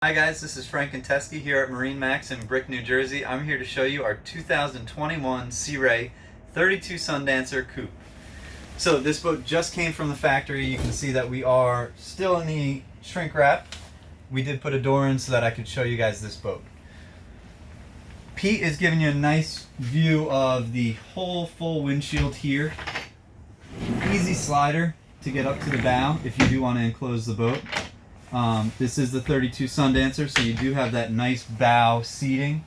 Hi guys, this is Frank and Teskey here at MarineMax in Brick, New Jersey. I'm here to show you our 2021 Sea Ray 32 Sundancer coupe. So this boat just came from the factory. You can see that we are still in the shrink wrap. We did put a door in so that I could show you guys this boat. Pete is giving you a nice view of the whole full windshield here. Easy slider to get up to the bow if you do want to enclose the boat. This is the 32 Sundancer, so you do have that nice bow seating.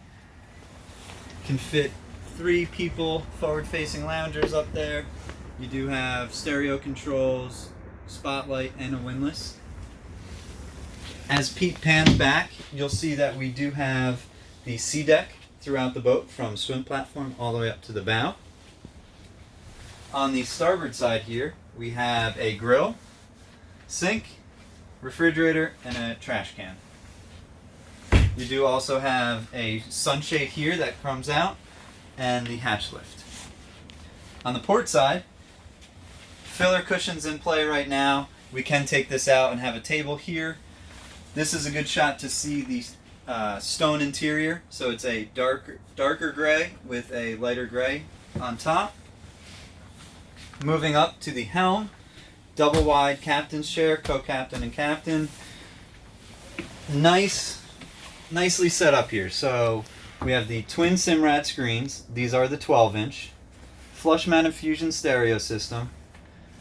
Can fit 3 people, forward-facing loungers up there. You do have stereo controls, spotlight, and a windlass. As Pete pans back, you'll see that we do have the sea deck throughout the boat, from swim platform all the way up to the bow. On the starboard side here, we have a grill, sink, refrigerator, and a trash can. You do also have a sunshade here that comes out, and the hatch lift. On the port side, filler cushions in play right now. We can take this out and have a table here. This is a good shot to see the stone interior. So it's a darker gray with a lighter gray on top. Moving up to the helm, double wide captain's chair, co-captain and captain. Nicely set up here. So we have the twin Simrad screens. These are the 12-inch. Flush mounted Fusion stereo system.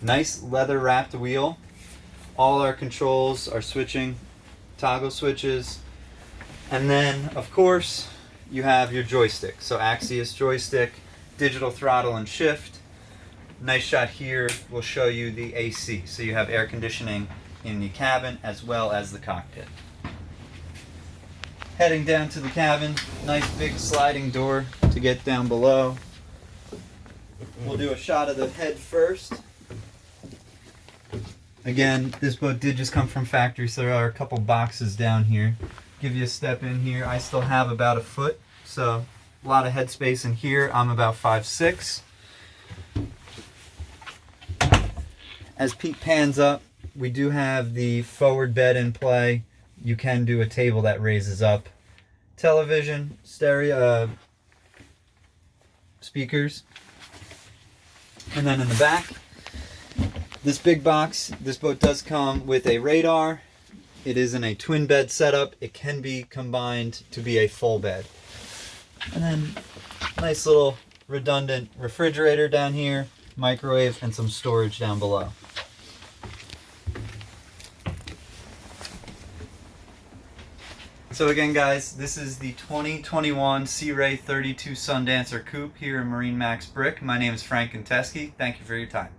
Nice leather wrapped wheel. All our controls are switching, toggle switches. And then, of course, you have your joystick. So Axios joystick, digital throttle and shift. Nice shot here will show you the AC. So you have air conditioning in the cabin as well as the cockpit. Heading down to the cabin, nice big sliding door to get down below. We'll do a shot of the head first. Again, this boat did just come from factory, so there are a couple boxes down here. Give you a step in here. I still have about 1 foot, so a lot of headspace in here. I'm about 5'6". As Pete pans up, we do have the forward bed in play. You can do a table that raises up. Television, stereo, speakers. And then in the back, this big box, this boat does come with a radar. It is in a twin bed setup. It can be combined to be a full bed. And then nice little redundant refrigerator down here, microwave, and some storage down below. So again guys, this is the 2021 Sea Ray 32 Sundancer coupe here in MarineMax Brick. My name is Frank and Teskey. Thank you for your time.